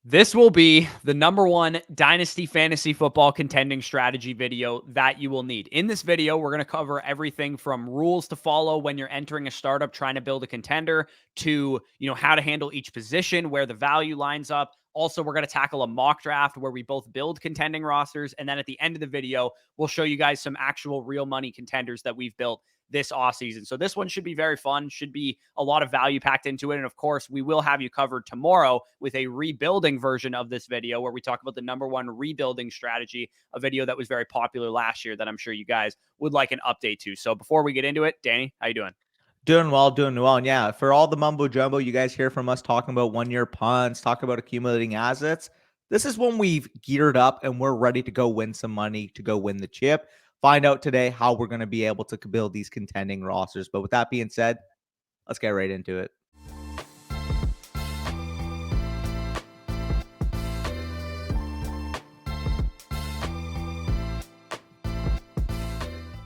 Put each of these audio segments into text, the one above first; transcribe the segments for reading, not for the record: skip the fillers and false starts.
This will be the #1 Dynasty Fantasy Football contending strategy video that you will need. In this video, we're going to cover everything from rules to follow when you're entering a startup trying to build a contender to, how to handle each position, where the value lines up. Also, we're going to tackle a mock draft where we both build contending rosters. And then at the end of the video, we'll show you guys some actual real money contenders that we've built this offseason. So this one should be very fun, should be a lot of value packed into it. And of course, we will have you covered tomorrow with a rebuilding version of this video where we talk about the #1 rebuilding strategy, a video that was very popular last year that I'm sure you guys would like an update to. So before we get into it, Danny, how you doing? Doing well, doing well. And yeah, for all the mumbo jumbo you guys hear from us talking about 1-year punts, talking about accumulating assets, this is when we've geared up and we're ready to go win some money, to go win the chip. Find out today how we're going to be able to build these contending rosters. But with that being said, let's get right into it.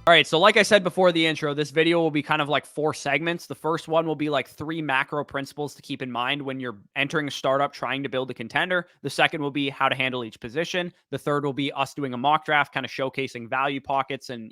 All right, so like I said before the intro, this video will be kind of like 4 segments. The first one will be like 3 macro principles to keep in mind when you're entering a startup trying to build a contender. The second will be how to handle each position. The third will be us doing a mock draft, kind of showcasing value pockets and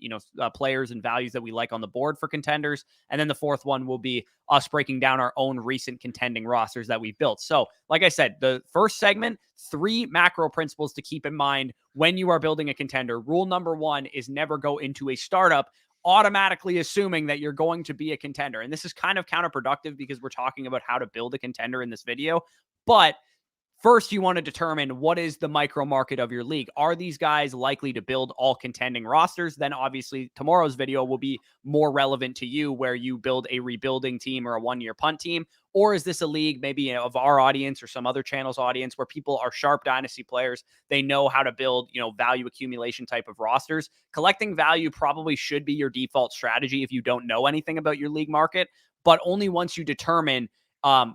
players and values that we like on the board for contenders. And then the fourth one will be us breaking down our own recent contending rosters that we've built. So, like I said, the first segment, 3 macro principles to keep in mind when you are building a contender. Rule #1 is never go into a startup automatically assuming that you're going to be a contender. And this is kind of counterproductive because we're talking about how to build a contender in this video. But first, you want to determine what is the micro market of your league. Are these guys likely to build all contending rosters? Then obviously tomorrow's video will be more relevant to you where you build a rebuilding team or a 1-year punt team. Or is this a league maybe of our audience or some other channel's audience where people are sharp dynasty players? They know how to build, value accumulation type of rosters. Collecting value probably should be your default strategy if you don't know anything about your league market, but only once you determine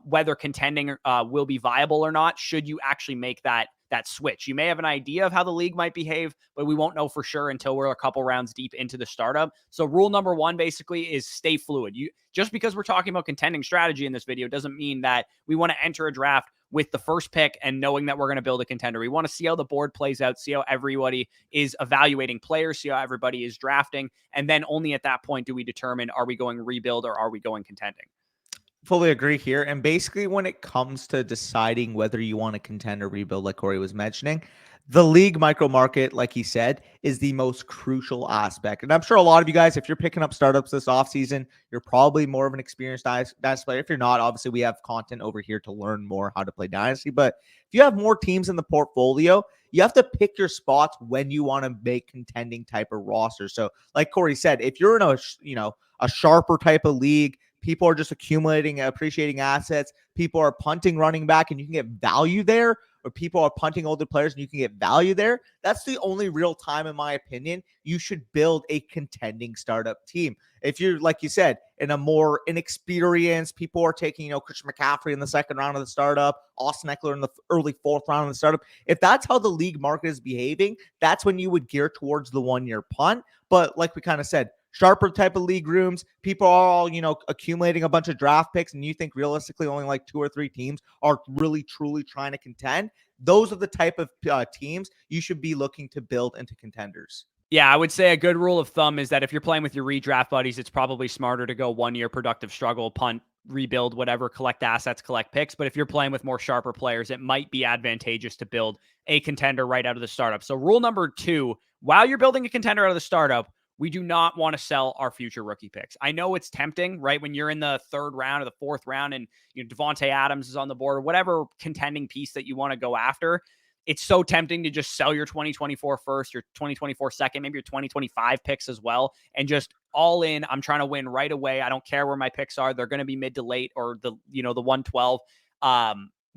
whether contending will be viable or not, should you actually make that switch. You may have an idea of how the league might behave, but we won't know for sure until we're a couple rounds deep into the startup. So rule #1 basically is stay fluid. Just because we're talking about contending strategy in this video doesn't mean that we want to enter a draft with the first pick and knowing that we're going to build a contender. We want to see how the board plays out, see how everybody is evaluating players, see how everybody is drafting, and then only at that point do we determine, are we going rebuild or are we going contending? Fully agree here. And basically, when it comes to deciding whether you want to contend or rebuild, like Corey was mentioning, the league micro market, like he said, is the most crucial aspect. And I'm sure a lot of you guys, if you're picking up startups this offseason, you're probably more of an experienced Dynasty player. If you're not, obviously, we have content over here to learn more how to play Dynasty. But if you have more teams in the portfolio, you have to pick your spots when you want to make contending type of rosters. So, like Corey said, if you're in a sharper type of league, people are just accumulating, appreciating assets. People are punting running back and you can get value there, or people are punting older players and you can get value there. That's the only real time, in my opinion, you should build a contending startup team. If you're, like you said, in a more inexperienced, people are taking, Christian McCaffrey in the 2nd round of the startup, Austin Eckler in the early 4th round of the startup. If that's how the league market is behaving, that's when you would gear towards the 1-year punt. But like we kind of said, sharper type of league rooms, people are all, accumulating a bunch of draft picks, and you think realistically only like 2 or 3 teams are really, truly trying to contend. Those are the type of teams you should be looking to build into contenders. Yeah, I would say a good rule of thumb is that if you're playing with your redraft buddies, it's probably smarter to go 1-year productive struggle, punt, rebuild, whatever, collect assets, collect picks. But if you're playing with more sharper players, it might be advantageous to build a contender right out of the startup. So rule #2, while you're building a contender out of the startup, we do not want to sell our future rookie picks. I know it's tempting, right? When you're in the 3rd round or the 4th round and Devontae Adams is on the board or whatever contending piece that you want to go after, it's so tempting to just sell your 2024 first, your 2024 second, maybe your 2025 picks as well, and just all in. I'm trying to win right away. I don't care where my picks are. They're going to be mid to late or the 112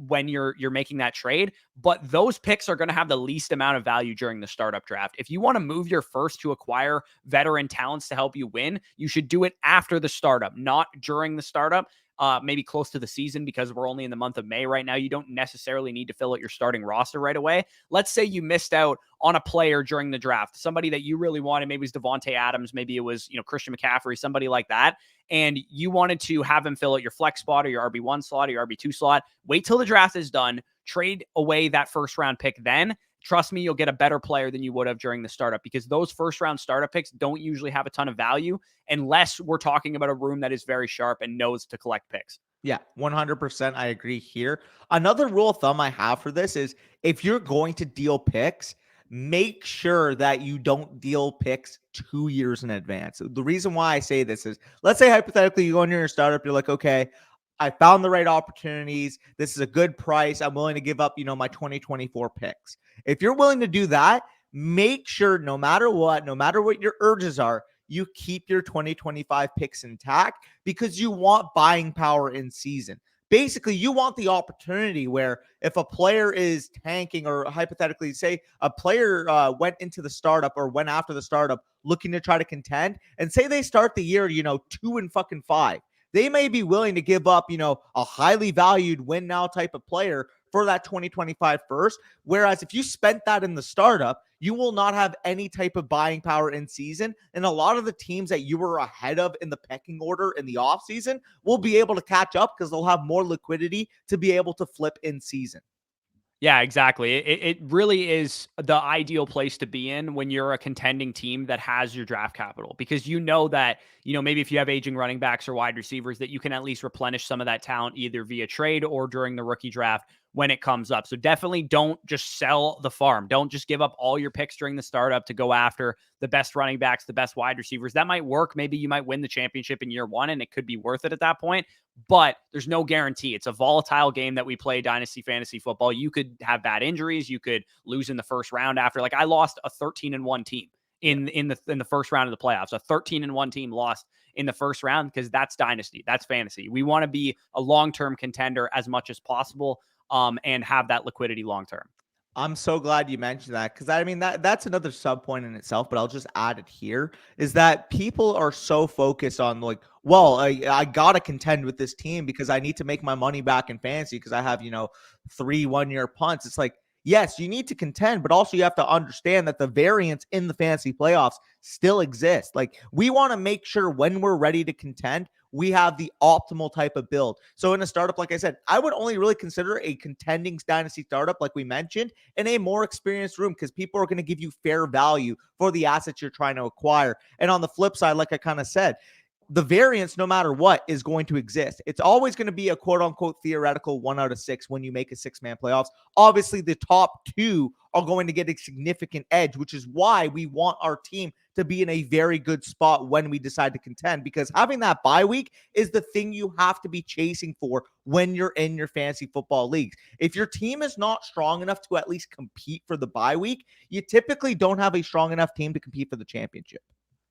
when you're making that trade. But those picks are going to have the least amount of value during the startup draft. If you want to move your first to acquire veteran talents to help you win, you should do it after the startup, not during the startup. Maybe close to the season, because we're only in the month of May right now. You don't necessarily need to fill out your starting roster right away. Let's say you missed out on a player during the draft, somebody that you really wanted. Maybe it was Devontae Adams. Maybe it was, Christian McCaffrey, somebody like that. And you wanted to have him fill out your flex spot or your RB1 slot or your RB2 slot. Wait till the draft is done. trade away that first round pick then. Trust me, you'll get a better player than you would have during the startup, because those first round startup picks don't usually have a ton of value unless we're talking about a room that is very sharp and knows to collect picks. Yeah, 100%. I agree here. Another rule of thumb I have for this is if you're going to deal picks, make sure that you don't deal picks 2 years in advance. The reason why I say this is, let's say hypothetically you go into your startup, you're like, okay, I found the right opportunities. This is a good price. I'm willing to give up, my 2024 picks. If you're willing to do that, make sure no matter what your urges are, you keep your 2025 picks intact, because you want buying power in season. Basically, you want the opportunity where if a player is tanking, or hypothetically, say a player went into the startup or went after the startup looking to try to contend, and say they start the year, 2-5, they may be willing to give up, a highly valued win now type of player for that 2025 first. Whereas if you spent that in the startup, you will not have any type of buying power in season. And a lot of the teams that you were ahead of in the pecking order in the offseason will be able to catch up, because they'll have more liquidity to be able to flip in season. Yeah, exactly. It really is the ideal place to be in when you're a contending team that has your draft capital, because you know that, maybe if you have aging running backs or wide receivers, that you can at least replenish some of that talent either via trade or during the rookie draft when it comes up. So definitely don't just sell the farm. Don't just give up all your picks during the startup to go after the best running backs, the best wide receivers. That might work. Maybe you might win the championship in year one and it could be worth it at that point, but there's no guarantee. It's a volatile game that we play, Dynasty Fantasy Football. You could have bad injuries. You could lose in the first round after. Like, I lost a 13-1 team in the first round of the playoffs. A 13-1 team lost in the first round, because that's Dynasty. That's fantasy. We want to be a long-term contender as much as possible, and have that liquidity long-term. I'm so glad you mentioned that, because I mean that's another sub point in itself, but I'll just add it here, is that people are so focused on like, well, I gotta contend with this team because I need to make my money back in fantasy because I have 3 1-year punts. It's like, yes, you need to contend, but also you have to understand that the variance in the fantasy playoffs still exists. Like, we want to make sure when we're ready to contend, we have the optimal type of build. So in a startup, like I said, I would only really consider a contending dynasty startup, like we mentioned, in a more experienced room, because people are going to give you fair value for the assets you're trying to acquire. And on the flip side, like I kind of said, the variance, no matter what, is going to exist. It's always going to be a quote unquote theoretical 1 out of 6 when you make a 6-man playoffs. Obviously, the top 2 are going to get a significant edge, which is why we want our team to be in a very good spot when we decide to contend, because having that bye week is the thing you have to be chasing for when you're in your fantasy football leagues. If your team is not strong enough to at least compete for the bye week, you typically don't have a strong enough team to compete for the championship.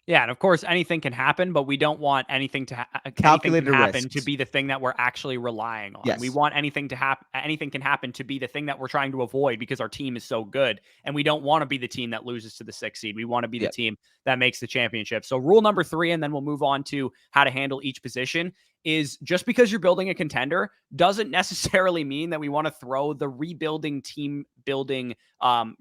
Yeah, and of course, anything can happen, but we don't want anything to anything can Calculated happen to risks. be the thing that we're actually relying on. We Yes. want anything to happen. Anything can happen to be the thing that we're trying to avoid, because our team is so good, and we don't want to be the team that loses to the 6th seed. We want to be the Yep. team that makes the championship. So rule number 3, and then we'll move on to how to handle each position, is just because you're building a contender doesn't necessarily mean that we want to throw the rebuilding, team building,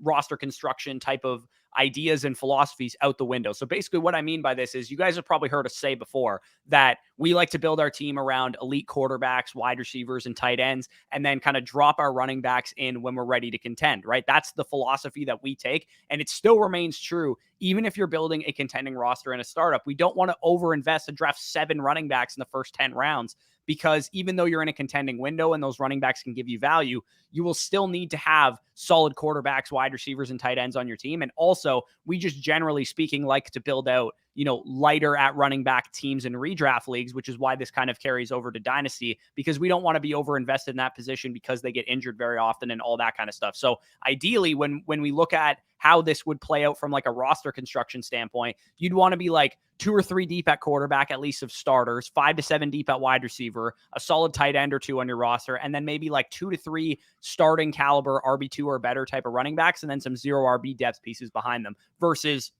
roster construction type of ideas and philosophies out the window. So basically what I mean by this is, you guys have probably heard us say before that we like to build our team around elite quarterbacks, wide receivers, and tight ends, and then kind of drop our running backs in when we're ready to contend, right? That's the philosophy that we take, and it still remains true even if you're building a contending roster in a startup. We don't want to overinvest and draft 7 running backs in the first 10 rounds, because even though you're in a contending window and those running backs can give you value, you will still need to have solid quarterbacks, wide receivers, and tight ends on your team. And also, we just generally speaking like to build out, lighter at running back teams in redraft leagues, which is why this kind of carries over to Dynasty, because we don't want to be overinvested in that position because they get injured very often and all that kind of stuff. So ideally, when we look at how this would play out from like a roster construction standpoint, you'd want to be like 2 or 3 deep at quarterback, at least of starters, 5 to 7 deep at wide receiver, a solid tight end or 2 on your roster, and then maybe like 2 to 3 starting caliber RB2 or better type of running backs, and then some 0 RB depth pieces behind them. Versus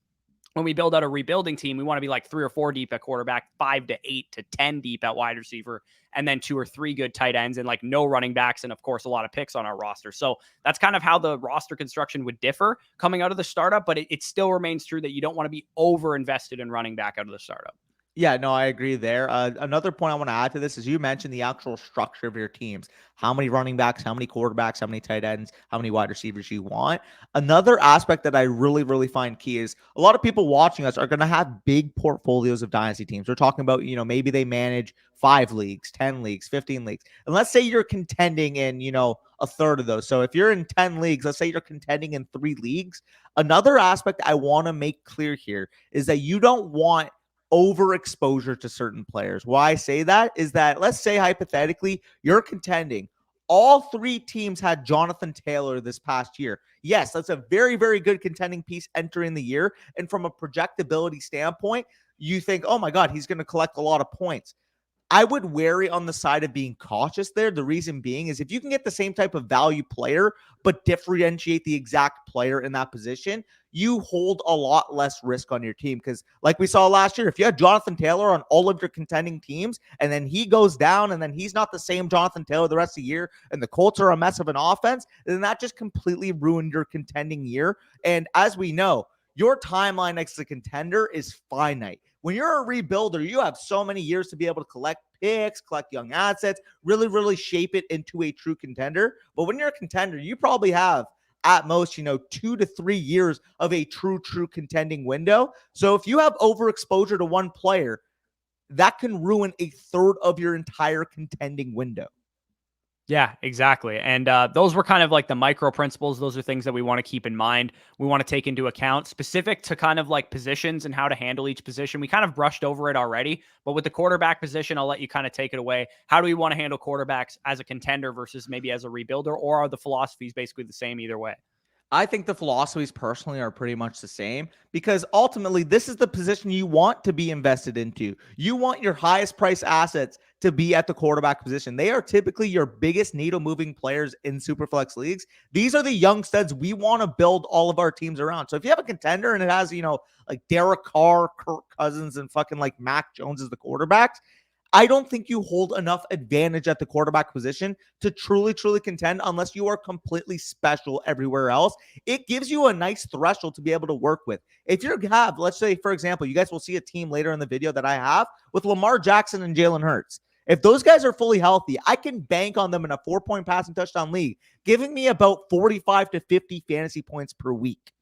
when we build out a rebuilding team, we want to be like 3 or 4 deep at quarterback, 5 to 8 to 10 deep at wide receiver, and then 2 or 3 good tight ends, and like no running backs, and of course a lot of picks on our roster. So that's kind of how the roster construction would differ coming out of the startup, but it still remains true that you don't want to be over invested in running back out of the startup. Yeah, no, I agree there. Another point I want to add to this is you mentioned the actual structure of your teams. How many running backs, how many quarterbacks, how many tight ends, how many wide receivers you want. Another aspect that I really, really find key is a lot of people watching us are going to have big portfolios of dynasty teams. We're talking about, maybe they manage 5 leagues, 10 leagues, 15 leagues. And let's say you're contending in, a third of those. So if you're in 10 leagues, let's say you're contending in 3 leagues. Another aspect I want to make clear here is that you don't want overexposure to certain players. Why I say that is that let's say hypothetically you're contending. All 3 teams had Jonathan Taylor this past year. Yes, that's a very, very good contending piece entering the year. And from a projectability standpoint, you think, oh my God, he's going to collect a lot of points. I would wary on the side of being cautious there. The reason being is if you can get the same type of value player, but differentiate the exact player in that position, you hold a lot less risk on your team. Because, like we saw last year, if you had Jonathan Taylor on all of your contending teams and then he goes down and then he's not the same Jonathan Taylor the rest of the year and the Colts are a mess of an offense, then that just completely ruined your contending year. And as we know, your timeline next to contender is finite. When you're a rebuilder, you have so many years to be able to collect picks, collect young assets, really, really shape it into a true contender. But when you're a contender, you probably have at most, 2 to 3 years of a true contending window. So if you have overexposure to one player, that can ruin a third of your entire contending window. Yeah, exactly. And those were kind of like the micro principles. Those are things that we want to keep in mind. We want to take into account specific to kind of like positions and how to handle each position. We kind of brushed over it already, but with the quarterback position, I'll let you kind of take it away. How do we want to handle quarterbacks as a contender versus maybe as a rebuilder, or are the philosophies basically the same either way? I think the philosophies personally are pretty much the same because ultimately this is the position you want to be invested into. You want your highest price assets to be at the quarterback position. They are typically your biggest needle moving players in superflex leagues. These are the young studs we want to build all of our teams around. So if you have a contender and it has, like Derek Carr, Kirk Cousins, and fucking like Mac Jones as the quarterbacks, I don't think you hold enough advantage at the quarterback position to truly contend unless you are completely special everywhere else. It gives you a nice threshold to be able to work with. If you have, let's say, for example, you guys will see a team later in the video that I have with Lamar Jackson and Jalen Hurts. If those guys are fully healthy, I can bank on them in a 4-point passing touchdown league, giving me about 45 to 50 fantasy points per week.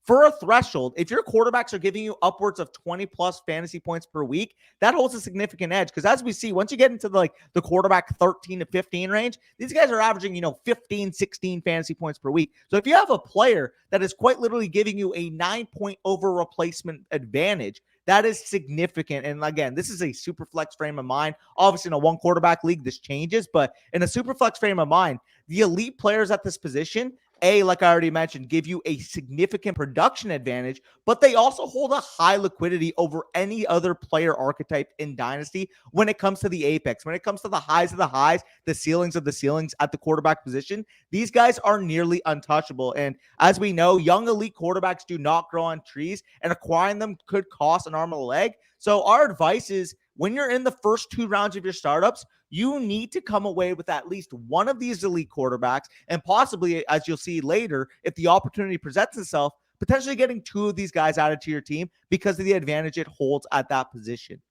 For a threshold, if your quarterbacks are giving you upwards of 20 plus fantasy points per week, that holds a significant edge. Because as we see, once you get into the quarterback 13 to 15 range, these guys are averaging, 15, 16 fantasy points per week. So if you have a player that is quite literally giving you a 9-point over replacement advantage, that is significant. And again, this is a super flex frame of mind. Obviously, in a 1 quarterback league, this changes, but in a super flex frame of mind, the elite players at this position, like I already mentioned, give you a significant production advantage, but they also hold a high liquidity over any other player archetype in Dynasty when it comes to the apex, when it comes to the highs of the highs, the ceilings of the ceilings at the quarterback position. These guys are nearly untouchable. And as we know, young elite quarterbacks do not grow on trees, and acquiring them could cost an arm and a leg. So our advice is when you're in the first 2 rounds of your startups, you need to come away with at least one of these elite quarterbacks, and possibly, as you'll see later, if the opportunity presents itself, potentially getting 2 of these guys added to your team because of the advantage it holds at that position.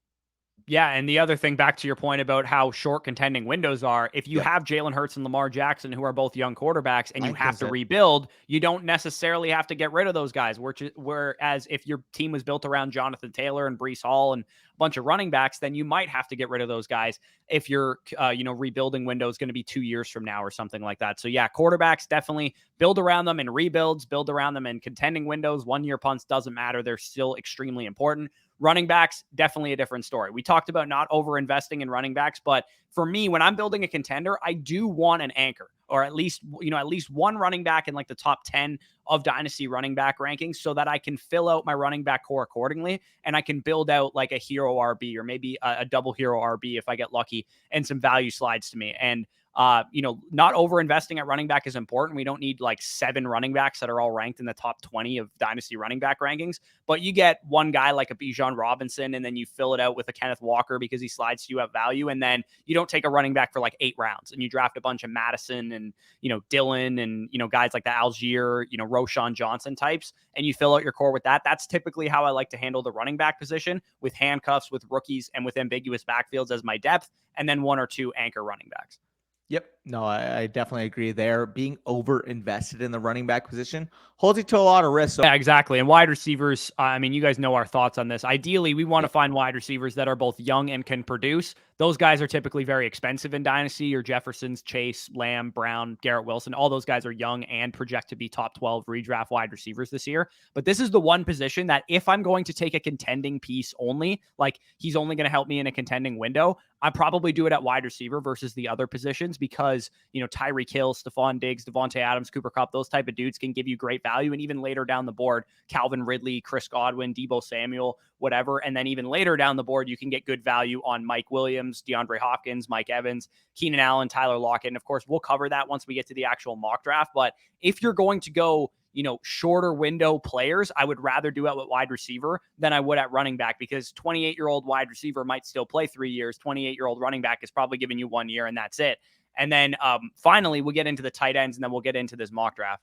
Yeah, and the other thing, back to your point about how short contending windows are, if you have Jalen Hurts and Lamar Jackson, who are both young quarterbacks, and you have to rebuild, you don't necessarily have to get rid of those guys. Whereas if your team was built around Jonathan Taylor and Breece Hall and a bunch of running backs, then you might have to get rid of those guys if your rebuilding window is going to be 2 years from now or something like that. So yeah, quarterbacks definitely build around them in rebuilds, build around them in contending windows. 1-year punts doesn't matter; they're still extremely important. Running backs, definitely a different story. We talked about not over investing in running backs, but for me, when I'm building a contender, I do want an anchor, or at least one running back in like the top 10 of Dynasty running back rankings, so that I can fill out my running back core accordingly, and I can build out like a hero RB or maybe a double hero RB if I get lucky, and some value slides to me. And Not over investing at running back is important. We don't need like 7 running backs that are all ranked in the top 20 of dynasty running back rankings, but you get one guy like a Bijan Robinson, and then you fill it out with a Kenneth Walker because he slides to you at value. And then you don't take a running back for like 8 rounds and you draft a bunch of Madison and, Dylan and, guys like the Algier, Roshan Johnson types, and you fill out your core with that. That's typically how I like to handle the running back position, with handcuffs, with rookies, and with ambiguous backfields as my depth, and then 1 or 2 anchor running backs. Yep. No, I definitely agree there. Being over invested in the running back position holds you to a lot of risk. So yeah, exactly. And wide receivers, I mean, you guys know our thoughts on this. Ideally, we want to find wide receivers that are both young and can produce. Those guys are typically very expensive in Dynasty. Your Jeffersons, Chase, Lamb, Brown, Garrett Wilson, all those guys are young and project to be top 12 redraft wide receivers this year. But this is the one position that if I'm going to take a contending piece only, like he's only going to help me in a contending window, I probably do it at wide receiver versus the other positions because, Tyreek Hill, Stephon Diggs, Devontae Adams, Cooper Kupp, those type of dudes can give you great value. And even later down the board, Calvin Ridley, Chris Godwin, Deebo Samuel, whatever. And then even later down the board, you can get good value on Mike Williams, DeAndre Hopkins, Mike Evans, Keenan Allen, Tyler Lockett. And of course, we'll cover that once we get to the actual mock draft. But if you're going to go, shorter window players, I would rather do it with wide receiver than I would at running back, because 28-year-old wide receiver might still play 3 years. 28-year-old running back is probably giving you 1 year and that's it. And then finally, we'll get into the tight ends and then we'll get into this mock draft.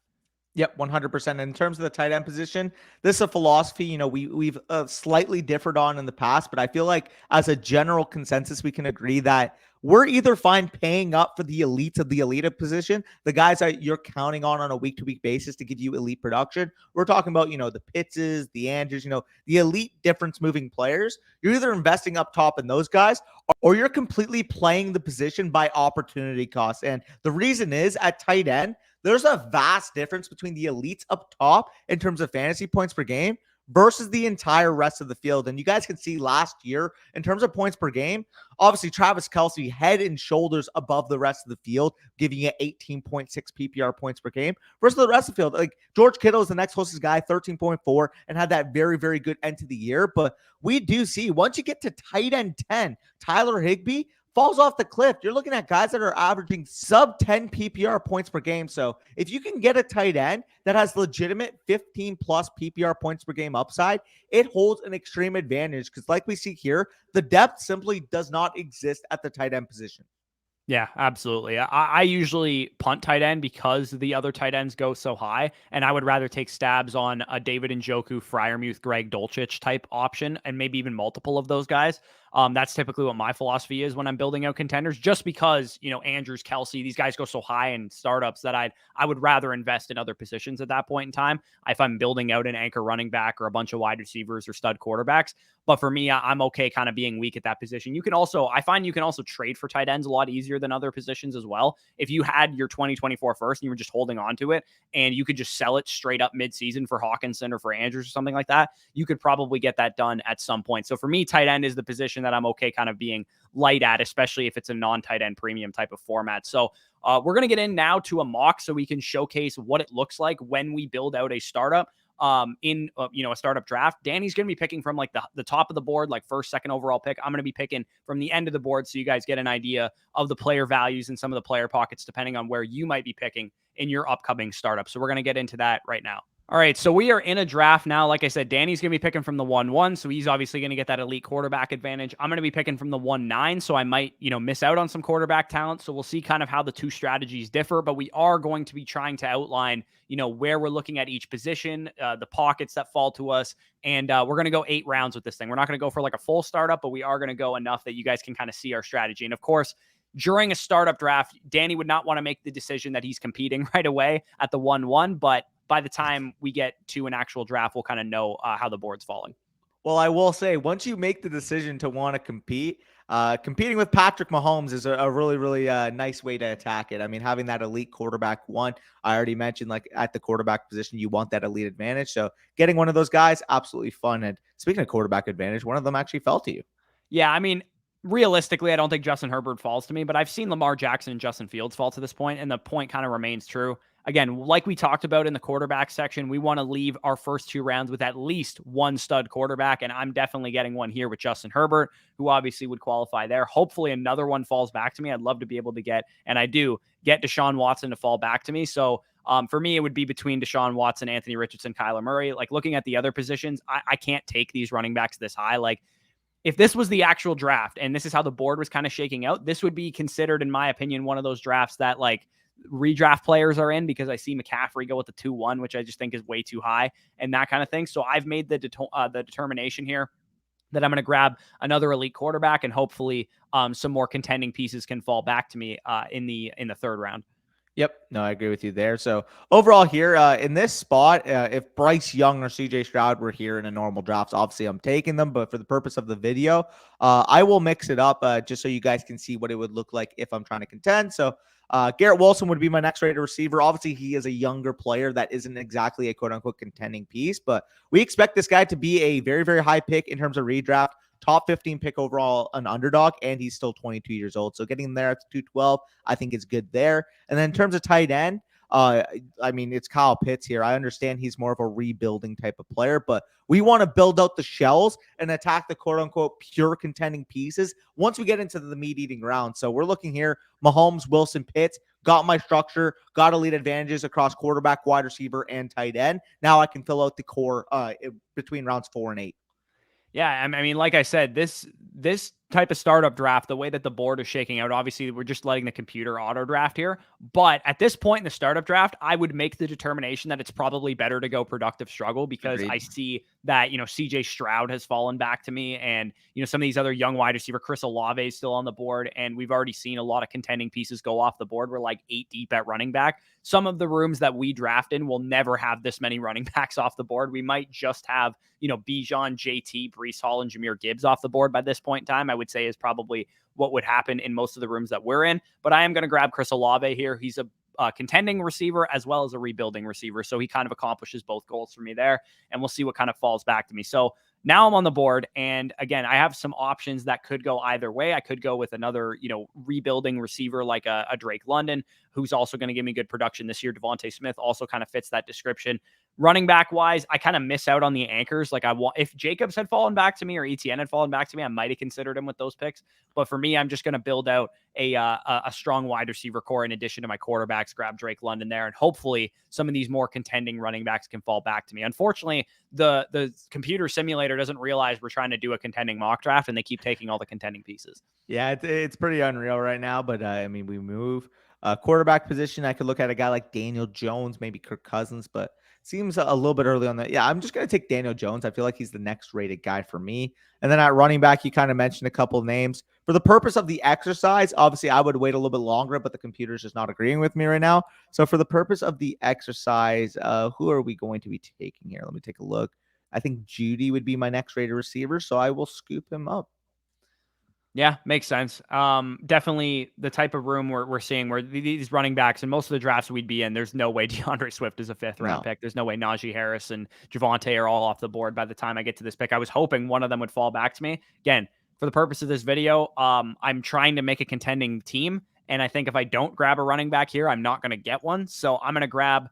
Yep, 100%. In terms of the tight end position, this is a philosophy, we've slightly differed on in the past, but I feel like as a general consensus, we can agree that we're either fine paying up for the elites of the elite position, the guys that you're counting on a week-to-week basis to give you elite production. We're talking about, the Pittses, the Andrews, the elite difference-moving players. You're either investing up top in those guys, or you're completely playing the position by opportunity cost. And the reason is, at tight end, there's a vast difference between the elites up top in terms of fantasy points per game versus the entire rest of the field. And you guys can see last year, in terms of points per game, obviously Travis Kelce head and shoulders above the rest of the field, giving you 18.6 PPR points per game versus the rest of the field. Like George Kittle is the next closest guy, 13.4, and had that very, very good end to the year. But we do see, once you get to tight end 10, Tyler Higbee falls off the cliff. You're looking at guys that are averaging sub 10 PPR points per game. So if you can get a tight end that has legitimate 15 plus PPR points per game upside, it holds an extreme advantage, because like we see here, the depth simply does not exist at the tight end position. Yeah, absolutely. I usually punt tight end because the other tight ends go so high, and I would rather take stabs on a David Njoku, Freiermuth, Greg Dulcich type option, and maybe even multiple of those guys. That's typically what my philosophy is when I'm building out contenders, just because, Andrews, Kelce, these guys go so high in startups that I would rather invest in other positions at that point in time if I'm building out an anchor running back or a bunch of wide receivers or stud quarterbacks. But for me, I'm okay kind of being weak at that position. I find you can also trade for tight ends a lot easier than other positions as well. If you had your 2024 first and you were just holding on to it and you could just sell it straight up midseason for Hawkinson or for Andrews or something like that, you could probably get that done at some point. So for me, tight end is the position that I'm okay kind of being light at, especially if it's a non-tight end premium type of format. So we're going to get in now to a mock so we can showcase what it looks like when we build out a startup in a startup draft. Danny's going to be picking from like the top of the board, like first, second overall pick. I'm going to be picking from the end of the board, so you guys get an idea of the player values and some of the player pockets depending on where you might be picking in your upcoming startup. So we're going to get into that right now. All right, so we are in a draft now. Like I said, Danny's going to be picking from the 1-1, so he's obviously going to get that elite quarterback advantage. I'm going to be picking from the 1-9, so I might, miss out on some quarterback talent. So we'll see kind of how the two strategies differ, but we are going to be trying to outline, where we're looking at each position, the pockets that fall to us, and we're going to go 8 rounds with this thing. We're not going to go for like a full startup, but we are going to go enough that you guys can kind of see our strategy. And of course, during a startup draft, Danny would not want to make the decision that he's competing right away at the 1-1, but by the time we get to an actual draft, we'll kind of know how the board's falling. Well, I will say, once you make the decision to want to compete, competing with Patrick Mahomes is a really, really nice way to attack it. I mean, having that elite quarterback one, I already mentioned, like at the quarterback position, you want that elite advantage. So getting one of those guys, absolutely fun. And speaking of quarterback advantage, one of them actually fell to you. Yeah, I mean, realistically, I don't think Justin Herbert falls to me, but I've seen Lamar Jackson and Justin Fields fall to this point, and the point kind of remains true. again, like we talked about in the quarterback section, we want to leave our first 2 rounds with at least one stud quarterback. And I'm definitely getting one here with Justin Herbert, who obviously would qualify there. Hopefully another one falls back to me. I'd love to be able to get, and I do get Deshaun Watson to fall back to me. So for me, it would be between Deshaun Watson, Anthony Richardson, Kyler Murray. Like looking at the other positions, I can't take these running backs this high. Like if this was the actual draft and this is how the board was kind of shaking out, this would be considered, in my opinion, one of those drafts that like redraft players are in, because I see McCaffrey go with the 2-1, which I just think is way too high and that kind of thing. So I've made the determination here that I'm going to grab another elite quarterback, and hopefully some more contending pieces can fall back to me in the 3rd round. Yep. No, I agree with you there. So overall here in this spot, if Bryce Young or CJ Stroud were here in a normal draft, obviously I'm taking them. But for the purpose of the video, I will mix it up just so you guys can see what it would look like if I'm trying to contend. So Garrett Wilson would be my next rated receiver. Obviously, he is a younger player that isn't exactly a quote unquote contending piece, but we expect this guy to be a very, very high pick in terms of redraft. Top 15 pick overall, an underdog, and he's still 22 years old. So getting him there at 212, I think is good there. And then in terms of tight end, I mean, it's Kyle Pitts here. I understand he's more of a rebuilding type of player, but we want to build out the shells and attack the quote unquote pure contending pieces once we get into the meat eating round. So we're looking here, Mahomes, Wilson, Pitts, got my structure, got elite advantages across quarterback, wide receiver, and tight end. Now I can fill out the core between rounds 4 and 8. Yeah, I mean, like I said, this type of startup draft, the way that the board is shaking out, obviously we're just letting the computer auto draft here. But at this point in the startup draft, I would make the determination that it's probably better to go productive struggle, because Agreed. I see that, CJ Stroud has fallen back to me, and, some of these other young wide receiver, Chris Olave is still on the board. And we've already seen a lot of contending pieces go off the board. We're like 8 deep at running back. Some of the rooms that we draft in will never have this many running backs off the board. We might just have, Bijan, JT, Breece Hall, and Jahmyr Gibbs off the board by this point in time. I would say is probably what would happen in most of the rooms that we're in. But I am going to grab Chris Olave here. He's a contending receiver as well as a rebuilding receiver. So he kind of accomplishes both goals for me there. And we'll see what kind of falls back to me. So now I'm on the board. And again, I have some options that could go either way. I could go with another, rebuilding receiver like a Drake London, who's also going to give me good production this year. Devontae Smith also kind of fits that description. Running back wise, I kind of miss out on the anchors. Like if Jacobs had fallen back to me or ETN had fallen back to me, I might have considered him with those picks. But for me, I'm just going to build out a strong wide receiver core in addition to my quarterbacks, grab Drake London there. And hopefully some of these more contending running backs can fall back to me. Unfortunately, the computer simulator doesn't realize we're trying to do a contending mock draft, and they keep taking all the contending pieces. Yeah, it's pretty unreal right now. But I mean, we move quarterback position. I could look at a guy like Daniel Jones, maybe Kirk Cousins, but seems a little bit early on that. Yeah, I'm just going to take Daniel Jones. I feel like he's the next rated guy for me. And then at running back, you kind of mentioned a couple of names. For the purpose of the exercise, obviously, I would wait a little bit longer, but the computer's just not agreeing with me right now. So for the purpose of the exercise, who are we going to be taking here? Let me take a look. I think Judy would be my next rated receiver, so I will scoop him up. Yeah, makes sense. Definitely the type of room we're seeing where these running backs and most of the drafts we'd be in, there's no way DeAndre Swift is a 5th-round pick. There's no way Najee Harris and Javonte are all off the board by the time I get to this pick. I was hoping one of them would fall back to me. Again, for the purpose of this video, I'm trying to make a contending team. And I think if I don't grab a running back here, I'm not going to get one. So I'm going to grab...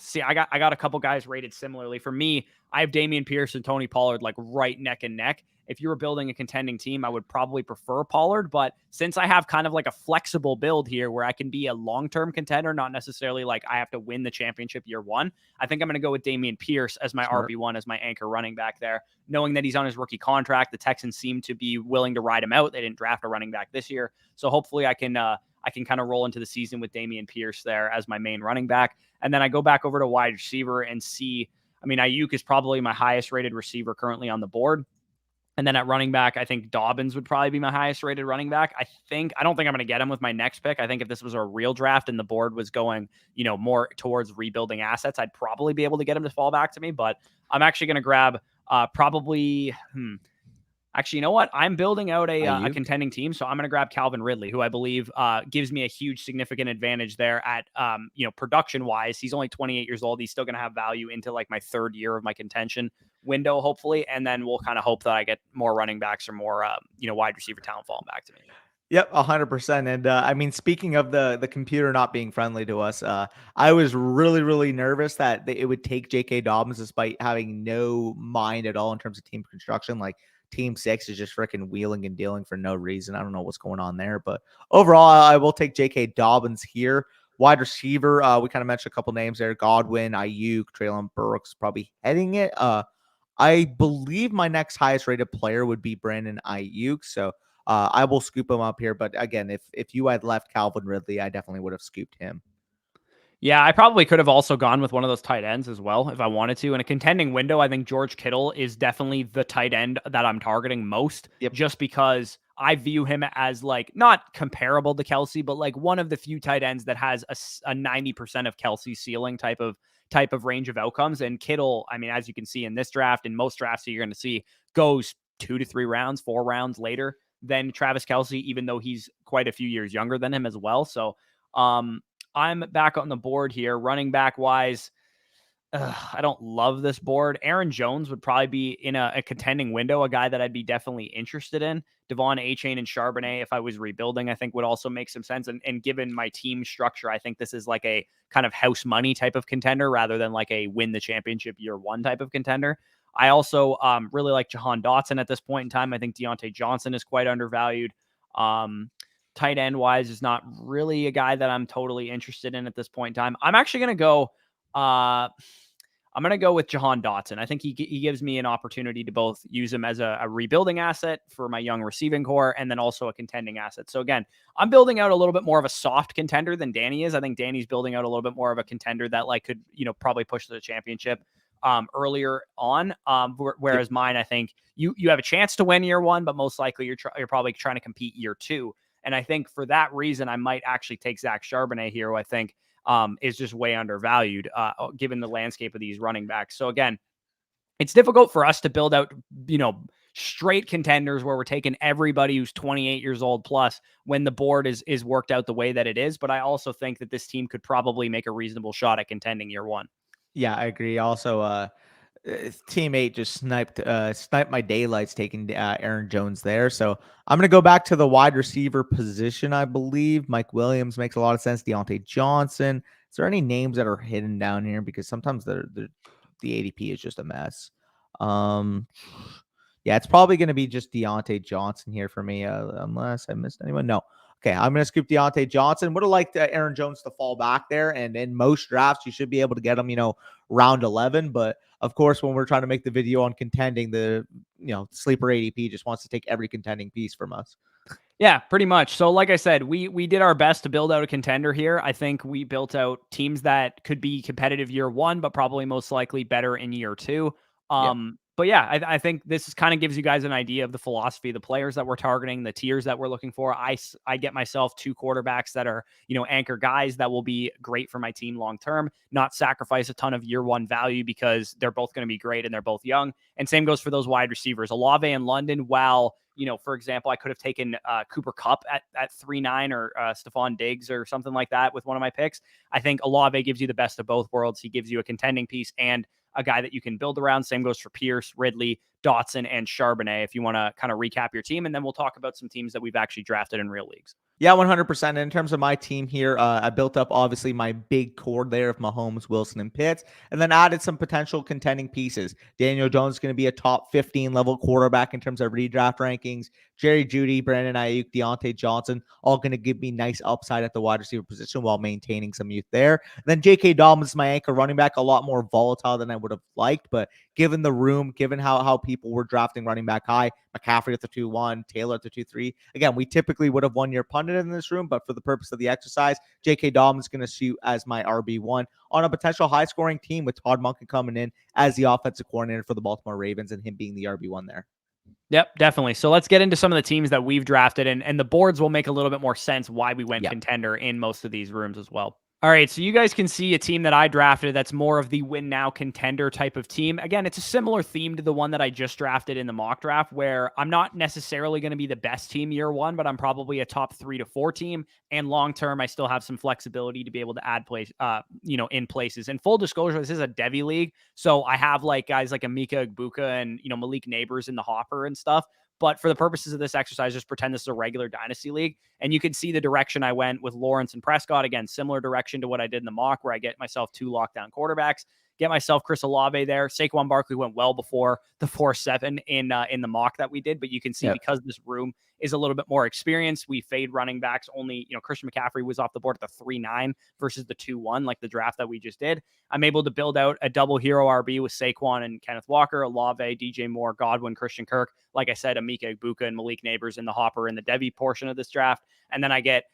See, I got a couple guys rated similarly. For me, I have Dameon Pierce and Tony Pollard like right neck and neck. If you were building a contending team, I would probably prefer Pollard. But since I have kind of like a flexible build here where I can be a long-term contender, not necessarily like I have to win the championship year 1, I think I'm going to go with Dameon Pierce as my RB1, as my anchor running back there, knowing that he's on his rookie contract. The Texans seem to be willing to ride him out. They didn't draft a running back this year. So hopefully I can kind of roll into the season with Dameon Pierce there as my main running back. And then I go back over to wide receiver and see, I mean, Ayuk is probably my highest rated receiver currently on the board. And then at running back, I think Dobbins would probably be my highest rated running back. I don't think I'm going to get him with my next pick. I think if this was a real draft and the board was going, more towards rebuilding assets, I'd probably be able to get him to fall back to me. But I'm actually going to grab probably, actually, you know what? I'm building out a contending team, so I'm going to grab Calvin Ridley, who I believe gives me a huge, significant advantage there at, production-wise. He's only 28 years old. He's still going to have value into like my 3rd year of my contention window, hopefully, and then we'll kind of hope that I get more running backs or more, wide receiver talent falling back to me. Yep, 100%. And I mean, speaking of the computer not being friendly to us, I was really nervous that it would take J.K. Dobbins despite having no mind at all in terms of team construction. Like Team Six is just freaking wheeling and dealing for no reason. I don't know what's going on there, but overall, I will take J.K. Dobbins here. Wide receiver, we kind of mentioned a couple names there: Godwin, Ayuk, Traylon Burks, probably heading it. I believe my next highest rated player would be Brandon Ayuk. So I will scoop him up here. But again, if you had left Calvin Ridley, I definitely would have scooped him. Yeah, I probably could have also gone with one of those tight ends as well if I wanted to. In a contending window, I think George Kittle is definitely the tight end that I'm targeting most, Yep. just because I view him as like not comparable to Kelsey, but like one of the few tight ends that has a 90% of Kelsey's ceiling type of range of outcomes. And Kittle, I mean, as you can see in this draft, in most drafts that you're going to see, goes 2 to 3 rounds, 4 rounds later than Travis Kelsey, even though he's quite a few years younger than him as well. So, I'm back on the board here. Running back wise, I don't love this board. Aaron Jones would probably be in a contending window, a guy that I'd be definitely interested in. Devon Achane and Charbonnet, if I was rebuilding, I think would also make some sense. And given my team structure, I think this is like a kind of house money type of contender rather than like a win the championship year one type of contender. I also really like Jahan Dotson at this point in time. I think Deontay Johnson is quite undervalued. Um, Tight end wise is not really a guy that I'm totally interested in at this point in time. I'm actually going to go. I'm going to go with Jahan Dotson. I think he gives me an opportunity to both use him as a rebuilding asset for my young receiving core and then also a contending asset. So again, I'm building out a little bit more of a soft contender than Danny is. I think Danny's building out a little bit more of a contender that like could, probably push to the championship earlier on. Yep. Whereas mine, I think you have a chance to win year one, but most likely you're probably trying to compete year two. And I think for that reason, I might actually take Zach Charbonnet here, who I think is just way undervalued given the landscape of these running backs. So again, it's difficult for us to build out, straight contenders where we're taking everybody who's 28 years old plus when the board is worked out the way that it is. But I also think that this team could probably make a reasonable shot at contending year one. Yeah, I agree. Also, teammate just sniped my daylights taking Aaron Jones there. So I'm gonna go back to the wide receiver position. I believe Mike Williams makes a lot of sense. Deontay Johnson. Is there any names that are hidden down here? Because sometimes the ADP is just a mess. Um, yeah, it's probably gonna be just Deontay Johnson here for me, unless I missed anyone. No. Okay, I'm going to scoop Deontay Johnson. Would have liked Aaron Jones to fall back there. And in most drafts, you should be able to get him, round 11. But of course, when we're trying to make the video on contending, the sleeper ADP just wants to take every contending piece from us. Yeah, pretty much. So like I said, we did our best to build out a contender here. I think we built out teams that could be competitive year one, but probably most likely better in year two. Yep. But yeah, I think this kind of gives you guys an idea of the philosophy, the players that we're targeting, the tiers that we're looking for. I get myself two quarterbacks that are, anchor guys that will be great for my team long term, not sacrifice a ton of year one value because they're both going to be great and they're both young. And same goes for those wide receivers. Olave and London, while for example, I could have taken Cooper Kupp at 3.9 or Stephon Diggs or something like that with one of my picks. I think Olave gives you the best of both worlds. He gives you a contending piece and a guy that you can build around. Same goes for Pierce, Ridley, Dotson, and Charbonnet if you want to kind of recap your team. And then we'll talk about some teams that we've actually drafted in real leagues. Yeah, 100%. In terms of my team here, I built up obviously my big core there of Mahomes, Wilson, and Pitts, and then added some potential contending pieces. Daniel Jones is going to be a top 15 level quarterback in terms of redraft rankings. Jerry Jeudy, Brandon Ayuk, Deontay Johnson, all going to give me nice upside at the wide receiver position while maintaining some youth there. And then J.K. Dobbins, my anchor running back, a lot more volatile than I would have liked, but given the room, given how people were drafting running back high, McCaffrey at the 2-1, Taylor at the 2-3. Again, we typically would have one year punted in this room, but for the purpose of the exercise, J.K. Dobbins is going to shoot as my RB1 on a potential high scoring team with Todd Monken coming in as the offensive coordinator for the Baltimore Ravens and him being the RB1 there. Yep, definitely. So let's get into some of the teams that we've drafted, and the boards will make a little bit more sense why we went contender in most of these rooms as well. All right, so you guys can see a team that I drafted that's more of the win now contender type of team. Again, it's a similar theme to the one that I just drafted in the mock draft, where I'm not necessarily going to be the best team year one, but I'm probably a top 3 to 4 team. And long term, I still have some flexibility to be able to add plays, in places. And full disclosure, this is a Devy league, so I have like guys like Amika Egbuka and Malik Neighbors in the hopper and stuff. But for the purposes of this exercise, just pretend this is a regular dynasty league. And you can see the direction I went with Lawrence and Prescott. Again, similar direction to what I did in the mock, where I get myself 2 lockdown quarterbacks, get myself Chris Olave there. Saquon Barkley went well before the 4-7 in the mock that we did. But you can see because this room is a little bit more experienced, we fade running backs. Only, Christian McCaffrey was off the board at the 3-9 versus the 2-1, like the draft that we just did. I'm able to build out a double hero RB with Saquon and Kenneth Walker, Olave, DJ Moore, Godwin, Christian Kirk. Like I said, Amika Ibuka and Malik Neighbors in the hopper in the Devy portion of this draft. And then I get,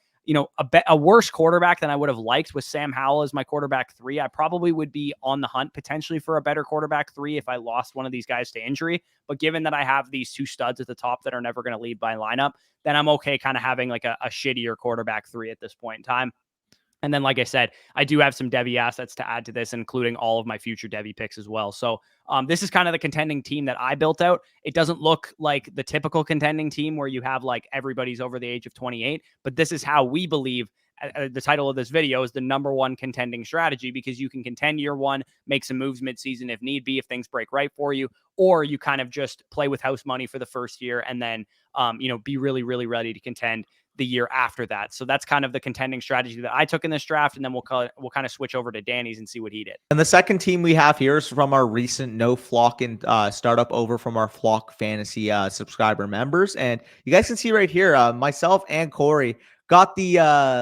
a worse quarterback than I would have liked with Sam Howell as my quarterback 3. I probably would be on the hunt potentially for a better quarterback 3 if I lost one of these guys to injury. But given that I have these 2 studs at the top that are never going to lead my lineup, then I'm okay kind of having like a shittier quarterback 3 at this point in time. And then, like I said, I do have some Devy assets to add to this, including all of my future Devy picks as well. So this is kind of the contending team that I built out. It doesn't look like the typical contending team where you have like everybody's over the age of 28, but this is how we believe the title of this video is the #1 contending strategy, because you can contend year 1, make some moves midseason if need be, if things break right for you, or you kind of just play with house money for the first year and then, be really, really ready to contend the year after that. So that's kind of the contending strategy that I took in this draft. And then we'll kind of switch over to Danny's and see what he did. And the second team we have here is from our recent No Flock and startup over from our Flock Fantasy subscriber members. And you guys can see right here, myself and Corey got the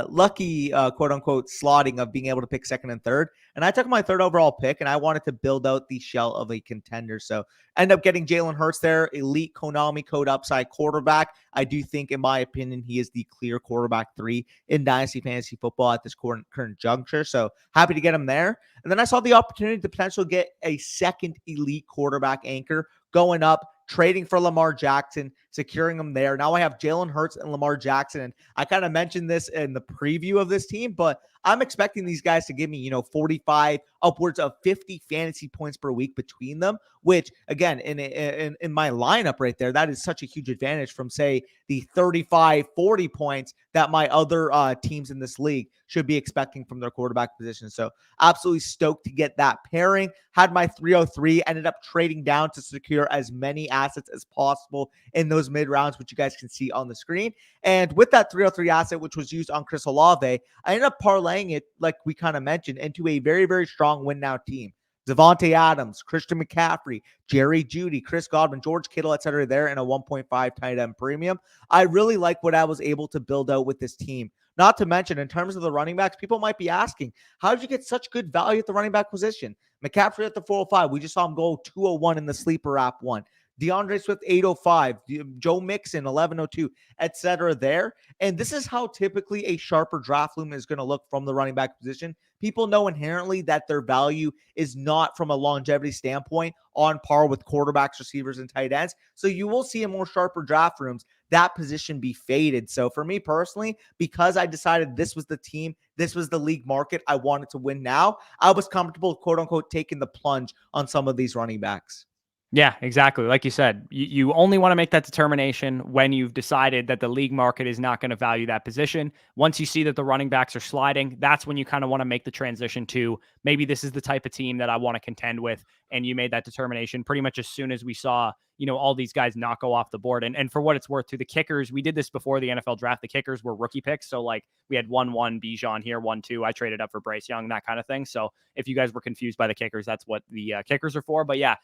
lucky quote unquote slotting of being able to pick second and third. And I took my 3rd overall pick and I wanted to build out the shell of a contender. So end up getting Jalen Hurts there, elite Konami code upside quarterback. I do think, in my opinion, he is the clear quarterback 3 in Dynasty Fantasy Football at this current juncture. So happy to get him there. And then I saw the opportunity to potentially get a second elite quarterback anchor going up, trading for Lamar Jackson, securing him there. Now I have Jalen Hurts and Lamar Jackson. And I kind of mentioned this in the preview of this team, but I'm expecting these guys to give me, 45, upwards of 50 fantasy points per week between them, which again, in my lineup right there, that is such a huge advantage from, say, the 35, 40 points that my other teams in this league should be expecting from their quarterback position. So absolutely stoked to get that pairing. Had my 303, ended up trading down to secure as many assets as possible in those mid rounds, which you guys can see on the screen. And with that 303 asset, which was used on Chris Olave, I ended up parlaying it, like we kind of mentioned, into a very, very strong win now team. Devontae Adams, Christian McCaffrey, Jerry Jeudy, Chris Godwin, George Kittle, etc. there in a 1.5 tight end premium. I really like what I was able to build out with this team. Not to mention, in terms of the running backs, people might be asking, how did you get such good value at the running back position? McCaffrey at the 405. We just saw him go 201 in the sleeper app one. DeAndre Swift 805, Joe Mixon 1102, etc. there. And this is how typically a sharper draft loom is going to look from the running back position. People know inherently that their value is not, from a longevity standpoint, on par with quarterbacks, receivers, and tight ends. So you will see in more sharper draft rooms that position be faded. So for me personally, because I decided this was the team, this was the league market I wanted to win now, I was comfortable, quote unquote, taking the plunge on some of these running backs. Yeah, exactly. Like you said, you only want to make that determination when you've decided that the league market is not going to value that position. Once you see that the running backs are sliding, that's when you kind of want to make the transition to, maybe this is the type of team that I want to contend with. And you made that determination pretty much as soon as we saw, all these guys not go off the board. And for what it's worth, to the kickers, we did this before the NFL draft. The kickers were rookie picks. So like we had 1-1 Bijan here, 1-2. I traded up for Bryce Young, that kind of thing. So if you guys were confused by the kickers, that's what the kickers are for. But yeah,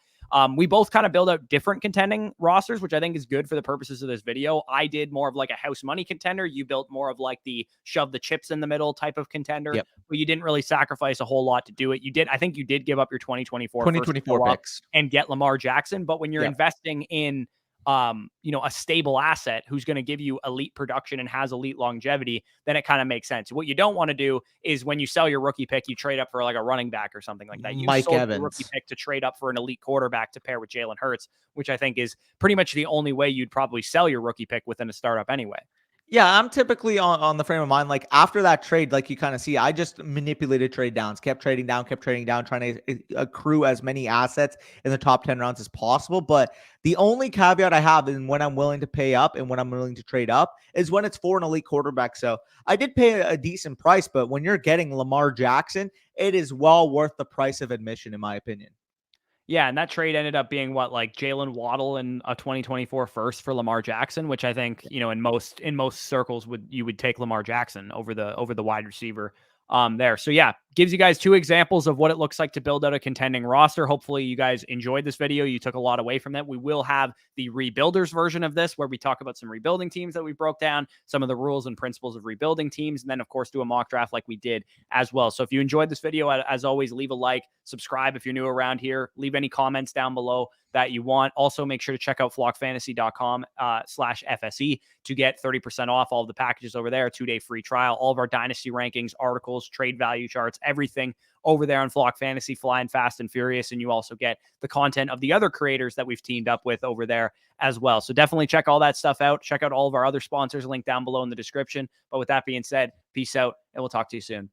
we both kind of build out different contending rosters, which I think is good for the purposes of this video. I did more of like a house money contender. You built more of like the shove the chips in the middle type of contender. Yep. But you didn't really sacrifice a whole lot to do it. I think you did give up your 2024 picks and get Lamar Jackson. But when you're investing in a stable asset who's going to give you elite production and has elite longevity, then it kind of makes sense. What you don't want to do is when you sell your rookie pick, you trade up for like a running back or something like that. You Mike sold Evans. your rookie pick to trade up for an elite quarterback to pair with Jalen Hurts, which I think is pretty much the only way you'd probably sell your rookie pick within a startup anyway. Yeah, I'm typically on the frame of mind, like after that trade, like you kind of see, I just manipulated trade downs, kept trading down, trying to accrue as many assets in the top 10 rounds as possible. But the only caveat I have in when I'm willing to pay up and when I'm willing to trade up is when it's for an elite quarterback. So I did pay a decent price, but when you're getting Lamar Jackson, it is well worth the price of admission, in my opinion. Yeah, and that trade ended up being what, like Jalen Waddle and a 2024 first for Lamar Jackson, which I think, in most circles you would take Lamar Jackson over the wide receiver there. So yeah, gives you guys two examples of what it looks like to build out a contending roster. Hopefully you guys enjoyed this video. You took a lot away from that. We will have the rebuilders version of this where we talk about some rebuilding teams that we broke down, some of the rules and principles of rebuilding teams, and then of course do a mock draft like we did as well. So if you enjoyed this video, as always, leave a like, subscribe if you're new around here, leave any comments down below that you want. Also, make sure to check out flockfantasy.com/FSE to get 30% off all of the packages over there, 2-day free trial, all of our dynasty rankings, articles, trade value charts, everything over there on Flock Fantasy, flying fast and furious. And you also get the content of the other creators that we've teamed up with over there as well. So definitely check all that stuff out. Check out all of our other sponsors linked down below in the description. But with that being said, peace out, and we'll talk to you soon.